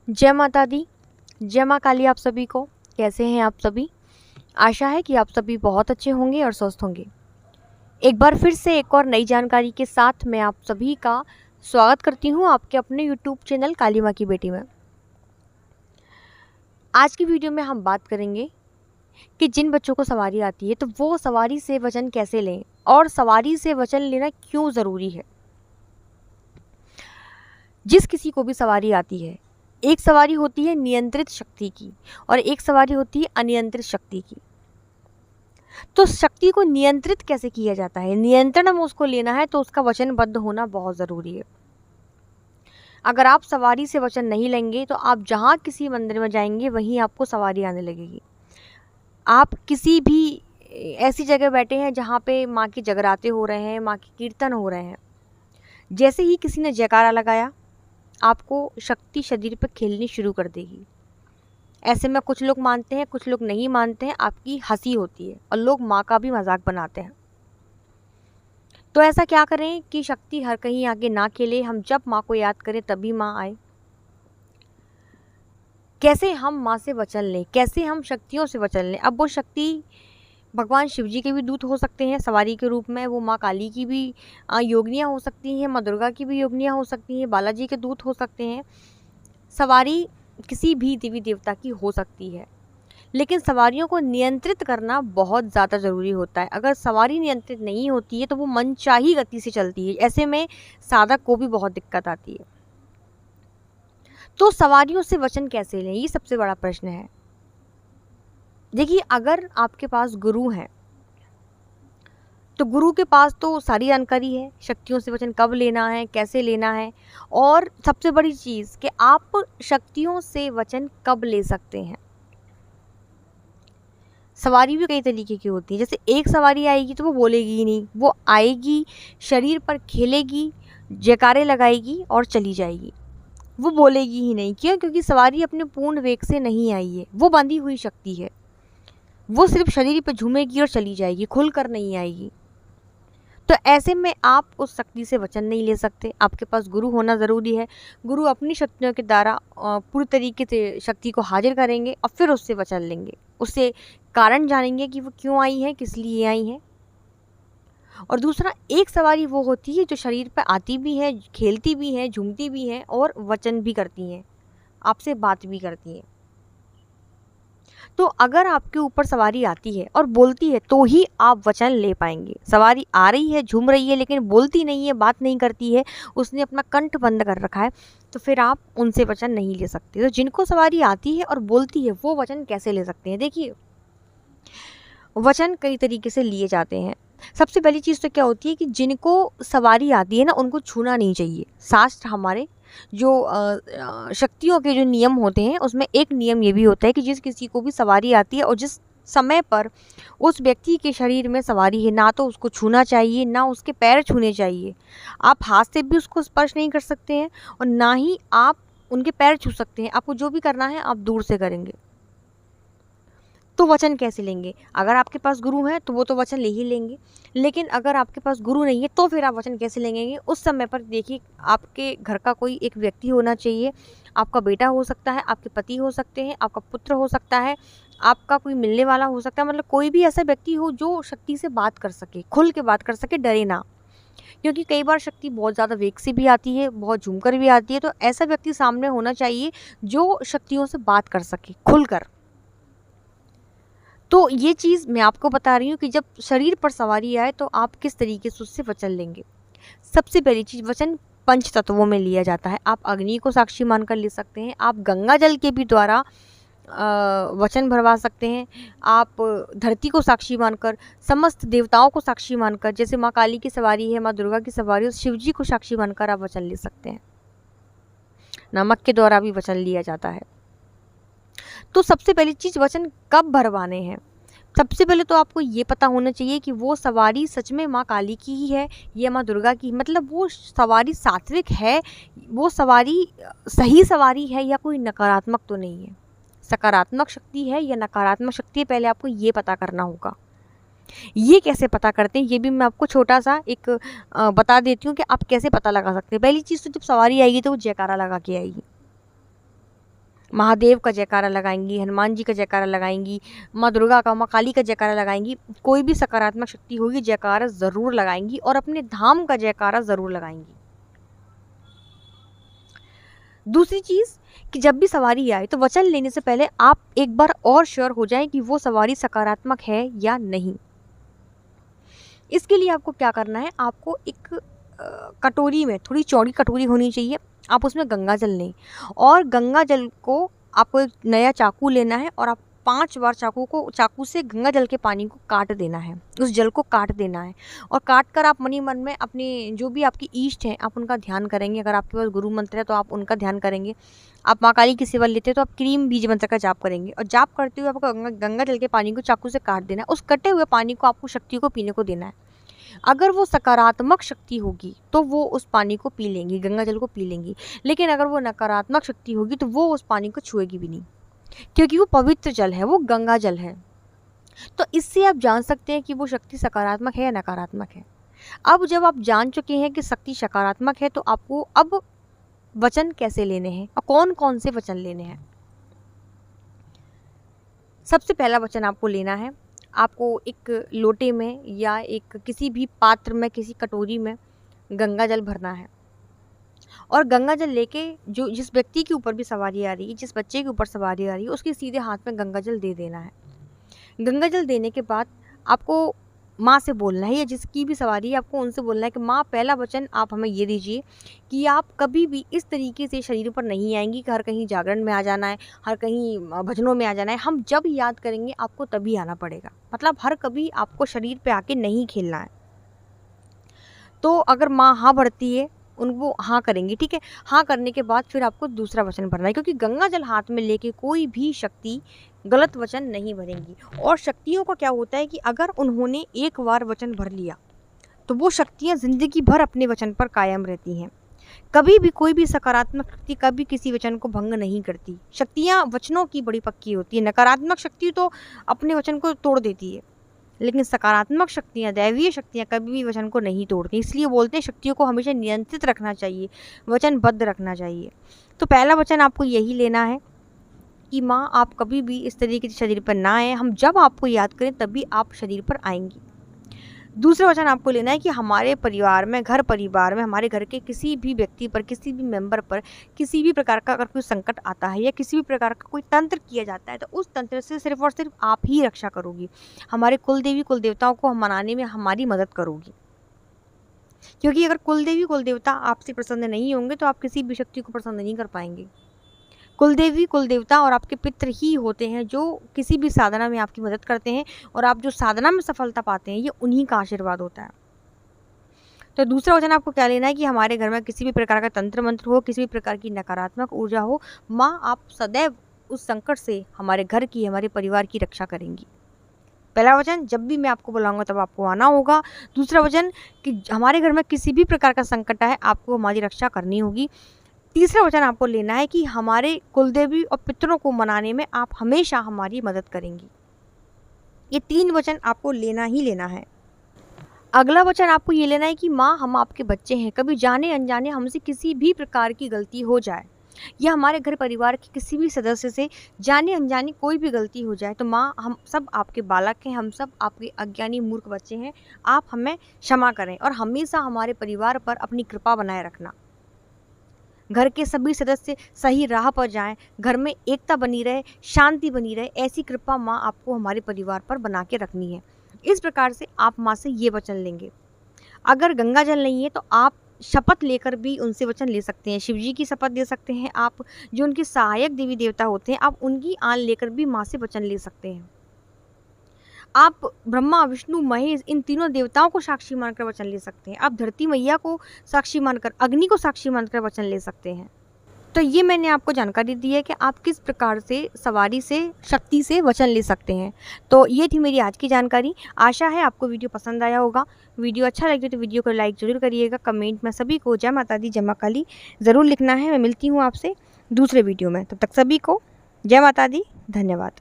जय माता दी, जय माँ काली आप सभी को। कैसे हैं आप सभी? आशा है कि आप सभी बहुत अच्छे होंगे और स्वस्थ होंगे। एक बार फिर से एक और नई जानकारी के साथ मैं आप सभी का स्वागत करती हूँ आपके अपने YouTube चैनल काली माँ की बेटी में। आज की वीडियो में हम बात करेंगे कि जिन बच्चों को सवारी आती है तो वो सवारी से वचन कैसे लें और सवारी से वचन लेना क्यों ज़रूरी है। जिस किसी को भी सवारी आती है, एक सवारी होती है नियंत्रित शक्ति की और एक सवारी होती है अनियंत्रित शक्ति की। तो शक्ति को नियंत्रित कैसे किया जाता है, नियंत्रण में उसको लेना है तो उसका वचनबद्ध होना बहुत ज़रूरी है। अगर आप सवारी से वचन नहीं लेंगे तो आप जहाँ किसी मंदिर में जाएंगे वहीं आपको सवारी आने लगेगी। आप किसी भी ऐसी जगह बैठे हैं जहाँ पे माँ के जगराते हो रहे हैं, माँ के कीर्तन हो रहे हैं, जैसे ही किसी ने जयकारा लगाया आपको शक्ति शरीर पर खेलनी शुरू कर देगी। ऐसे में कुछ लोग मानते हैं, कुछ लोग नहीं मानते हैं, आपकी हंसी होती है और लोग माँ का भी मजाक बनाते हैं। तो ऐसा क्या करें कि शक्ति हर कहीं आगे ना खेले, हम जब माँ को याद करें तभी माँ आए। कैसे हम माँ से वचन लें, कैसे हम शक्तियों से वचन लें। अब वो शक्ति भगवान शिव जी के भी दूत हो सकते हैं सवारी के रूप में, वो माँ काली की भी योगिनियाँ हो सकती हैं, माँ दुर्गा की भी योगिनियाँ हो सकती हैं, बालाजी के दूत हो सकते हैं। सवारी किसी भी देवी देवता की हो सकती है, लेकिन सवारियों को नियंत्रित करना बहुत ज़्यादा ज़रूरी होता है। अगर सवारी नियंत्रित नहीं होती है तो वो मनचाही गति से चलती है, ऐसे में साधक को भी बहुत दिक्कत आती है। तो सवारियों से वचन कैसे लें, ये सबसे बड़ा प्रश्न है। देखिए, अगर आपके पास गुरु हैं तो गुरु के पास तो सारी जानकारी है, शक्तियों से वचन कब लेना है, कैसे लेना है, और सबसे बड़ी चीज़ कि आप शक्तियों से वचन कब ले सकते हैं। सवारी भी कई तरीके की होती है। जैसे एक सवारी आएगी तो वो बोलेगी ही नहीं, वो आएगी, शरीर पर खेलेगी, जयकारे लगाएगी और चली जाएगी। वो बोलेगी ही नहीं। क्यों? क्योंकि सवारी अपने पूर्ण वेग से नहीं आई है, वो बंधी हुई शक्ति है। वो सिर्फ शरीर पर झूमेगी और चली जाएगी, खुलकर नहीं आएगी। तो ऐसे में आप उस शक्ति से वचन नहीं ले सकते। आपके पास गुरु होना ज़रूरी है। गुरु अपनी शक्तियों के द्वारा पूरी तरीके से शक्ति को हाजिर करेंगे और फिर उससे वचन लेंगे, उससे कारण जानेंगे कि वो क्यों आई है, किस लिए आई है। और दूसरा, एक सवारी वो होती है जो शरीर पर आती भी है, खेलती भी है, झूमती भी है और वचन भी करती हैं, आपसे बात भी करती हैं। तो अगर आपके ऊपर सवारी आती है और बोलती है तो ही आप वचन ले पाएंगे। सवारी आ रही है, झूम रही है, लेकिन बोलती नहीं है, बात नहीं करती है, उसने अपना कंठ बंद कर रखा है, तो फिर आप उनसे वचन नहीं ले सकते। तो जिनको सवारी आती है और बोलती है वो वचन कैसे ले सकते हैं? देखिए, वचन कई तरीके से लिए जाते हैं। सबसे पहली चीज़ तो क्या होती है कि जिनको सवारी आती है ना, उनको छूना नहीं चाहिए। शास्त्र हमारे जो शक्तियों के जो नियम होते हैं उसमें एक नियम ये भी होता है कि जिस किसी को भी सवारी आती है और जिस समय पर उस व्यक्ति के शरीर में सवारी है, ना तो उसको छूना चाहिए, ना उसके पैर छूने चाहिए। आप हाथ से भी उसको स्पर्श नहीं कर सकते हैं और ना ही आप उनके पैर छू सकते हैं। आपको जो भी करना है आप दूर से करेंगे। तो वचन कैसे लेंगे? अगर आपके पास गुरु है तो वो तो वचन ले ही लेंगे, लेकिन अगर आपके पास गुरु नहीं है तो फिर आप वचन कैसे लेंगे? उस समय पर देखिए, आपके घर का कोई एक व्यक्ति होना चाहिए। आपका बेटा हो सकता है, आपके पति हो सकते हैं, आपका पुत्र हो सकता है, आपका कोई मिलने वाला हो सकता है। मतलब कोई भी ऐसा व्यक्ति हो जो शक्ति से बात कर सके, खुल के बात कर सके, डरे ना। क्योंकि कई बार शक्ति बहुत ज़्यादा वेग से भी आती है, बहुत झूमकर भी आती है। तो ऐसा व्यक्ति सामने होना चाहिए जो शक्तियों से बात कर सके खुलकर। तो ये चीज़ मैं आपको बता रही हूँ कि जब शरीर पर सवारी आए तो आप किस तरीके से उससे वचन लेंगे। सबसे पहली चीज़, वचन पंच तत्वों में लिया जाता है। आप अग्नि को साक्षी मानकर ले सकते हैं, आप गंगा जल के भी द्वारा वचन भरवा सकते हैं, आप धरती को साक्षी मानकर, समस्त देवताओं को साक्षी मानकर, जैसे माँ काली की सवारी है, माँ दुर्गा की सवारी है, शिव जी को साक्षी मानकर आप वचन ले सकते हैं। नमक के द्वारा भी वचन लिया जाता है। तो सबसे पहली चीज़, वचन कब भरवाने हैं। सबसे पहले तो आपको ये पता होना चाहिए कि वो सवारी सच में माँ काली की ही है या माँ दुर्गा की, मतलब वो सवारी सात्विक है, वो सवारी सही सवारी है या कोई नकारात्मक तो नहीं है, सकारात्मक शक्ति है या नकारात्मक शक्ति है, पहले आपको ये पता करना होगा। ये कैसे पता करते हैं ये भी मैं आपको छोटा सा एक बता देती हूँ कि आप कैसे पता लगा सकते हैं। पहली चीज़ तो जब सवारी आएगी तो वो जयकारा लगा के आएगी। महादेव का जयकारा लगाएंगी, हनुमान जी का जयकारा लगाएंगी, माँ दुर्गा का, माँ काली का जयकारा लगाएंगी। कोई भी सकारात्मक शक्ति होगी जयकारा ज़रूर लगाएंगी और अपने धाम का जयकारा ज़रूर लगाएंगी। दूसरी चीज़ कि जब भी सवारी आए तो वचन लेने से पहले आप एक बार और श्योर हो जाएं कि वो सवारी सकारात्मक है या नहीं। इसके लिए आपको क्या करना है, आपको एक कटोरी में, थोड़ी चौड़ी कटोरी होनी चाहिए, आप उसमें गंगा जल लें और गंगा जल को आपको एक नया चाकू लेना है और आप 5 बार चाकू से गंगा जल के पानी को काट देना है, उस जल को काट देना है। और काट कर आप मनी मन में अपने जो भी आपकी इष्ट हैं आप उनका ध्यान करेंगे। अगर आपके पास गुरु मंत्र है तो आप उनका ध्यान करेंगे। आप माँ काली की सेवा लेते हैं तो आप क्रीम बीज मंत्र का जाप करेंगे और जाप करते हुए आपको गंगा जल के पानी को चाकू से काट देना है। उस कटे हुए पानी को आपको शक्ति को पीने को देना है। अगर वो सकारात्मक शक्ति होगी तो वो उस पानी को पी लेंगी, गंगा जल को पी लेंगी। लेकिन अगर वो नकारात्मक शक्ति होगी तो वो उस पानी को छुएगी भी नहीं, क्योंकि वो पवित्र जल है, वो गंगा जल है। तो इससे आप जान सकते हैं कि वो शक्ति सकारात्मक है या नकारात्मक है। अब जब आप जान चुके हैं कि शक्ति सकारात्मक है तो आपको अब वचन कैसे लेने हैं और कौन कौन से वचन लेने हैं। सबसे पहला वचन आपको लेना है, आपको एक लोटे में या एक किसी भी पात्र में, किसी कटोरी में गंगा जल भरना है और गंगा जल लेके जो जिस व्यक्ति के ऊपर भी सवारी आ रही है, जिस बच्चे के ऊपर सवारी आ रही है, उसके सीधे हाथ में गंगा जल दे देना है। गंगा जल देने के बाद आपको माँ से बोलना है, या जिसकी भी सवारी है आपको उनसे बोलना है कि माँ पहला वचन आप हमें ये दीजिए कि आप कभी भी इस तरीके से शरीर पर नहीं आएंगी कि हर कहीं जागरण में आ जाना है, हर कहीं भजनों में आ जाना है। हम जब याद करेंगे आपको तभी आना पड़ेगा, मतलब हर कभी आपको शरीर पे आके नहीं खेलना है। तो अगर माँ हाँ भरती है उनको हाँ करेंगी, ठीक है। हाँ करने के बाद फिर आपको दूसरा वचन भरना है, क्योंकि गंगा जल हाथ में लेके कोई भी शक्ति गलत वचन नहीं भरेंगी। और शक्तियों का क्या होता है कि अगर उन्होंने एक बार वचन भर लिया तो वो शक्तियाँ ज़िंदगी भर अपने वचन पर कायम रहती हैं। कभी भी कोई भी सकारात्मक शक्ति कभी किसी वचन को भंग नहीं करती। शक्तियाँ वचनों की बड़ी पक्की होती है। नकारात्मक शक्ति तो अपने वचन को तोड़ देती है, लेकिन सकारात्मक शक्तियाँ, दैवीय शक्तियाँ कभी भी वचन को नहीं तोड़ती। इसलिए बोलते हैं शक्तियों को हमेशा नियंत्रित रखना चाहिए, वचनबद्ध रखना चाहिए। तो पहला वचन आपको यही लेना है कि माँ आप कभी भी इस तरीके से शरीर पर ना आए, हम जब आपको याद करें तभी आप शरीर पर आएंगी। दूसरा वचन आपको लेना है कि हमारे परिवार में, घर परिवार में, हमारे घर के किसी भी व्यक्ति पर, किसी भी मेंबर पर किसी भी प्रकार का अगर कोई संकट आता है या किसी भी प्रकार का कोई तंत्र किया जाता है तो उस तंत्र से सिर्फ और सिर्फ आप ही रक्षा करोगी। हमारे कुल देवी कुल देवताओं को मनाने में हमारी मदद करोगी, क्योंकि अगर कुल देवी कुल देवता आपसे प्रसन्न नहीं होंगे तो आप किसी भी शक्ति को प्रसन्न नहीं कर पाएंगे। कुल देवी कुल देवता और आपके पितृ ही होते हैं जो किसी भी साधना में आपकी मदद करते हैं, और आप जो साधना में सफलता पाते हैं ये उन्हीं का आशीर्वाद होता है। तो दूसरा वचन आपको क्या लेना है कि हमारे घर में किसी भी प्रकार का तंत्र मंत्र हो, किसी भी प्रकार की नकारात्मक ऊर्जा हो, माँ आप सदैव उस संकट से हमारे घर की, हमारे परिवार की रक्षा करेंगी। पहला वचन, जब भी मैं आपको बुलाऊंगा तब आपको आना होगा। दूसरा वचन कि हमारे घर में किसी भी प्रकार का संकट आए आपको हमारी रक्षा करनी होगी। तीसरा वचन आपको लेना है कि हमारे कुलदेवी और पितरों को मनाने में आप हमेशा हमारी मदद करेंगी। ये 3 वचन आपको लेना ही लेना है। अगला वचन आपको ये लेना है कि माँ हम आपके बच्चे हैं, कभी जाने अनजाने हमसे किसी भी प्रकार की गलती हो जाए या हमारे घर परिवार के किसी भी सदस्य से जाने अनजाने कोई भी गलती हो जाए तो माँ हम सब आपके बालक हैं, हम सब आपके अज्ञानी मूर्ख बच्चे हैं, आप हमें क्षमा करें और हमेशा हमारे परिवार पर अपनी कृपा बनाए रखना। घर के सभी सदस्य सही राह पर जाएं, घर में एकता बनी रहे, शांति बनी रहे, ऐसी कृपा माँ आपको हमारे परिवार पर बना के रखनी है। इस प्रकार से आप माँ से ये वचन लेंगे। अगर गंगा जल नहीं है तो आप शपथ लेकर भी उनसे वचन ले सकते हैं। शिव जी की शपथ ले सकते हैं आप, जो उनके सहायक देवी देवता होते हैं, आप उनकी आन लेकर भी माँ से वचन ले सकते हैं। आप ब्रह्मा विष्णु महेश इन तीनों देवताओं को साक्षी मानकर वचन ले सकते हैं। आप धरती मैया को साक्षी मानकर, अग्नि को साक्षी मानकर वचन ले सकते हैं। तो ये मैंने आपको जानकारी दी है कि आप किस प्रकार से सवारी से, शक्ति से वचन ले सकते हैं। तो ये थी मेरी आज की जानकारी। आशा है आपको वीडियो पसंद आया होगा। वीडियो अच्छा लगे तो वीडियो को लाइक जरूर करिएगा। कमेंट में सभी को जय माता दी, जय माँ काली ज़रूर लिखना है। मैं मिलती हूँ आपसे दूसरे वीडियो में, तब तक सभी को जय माता दी, धन्यवाद।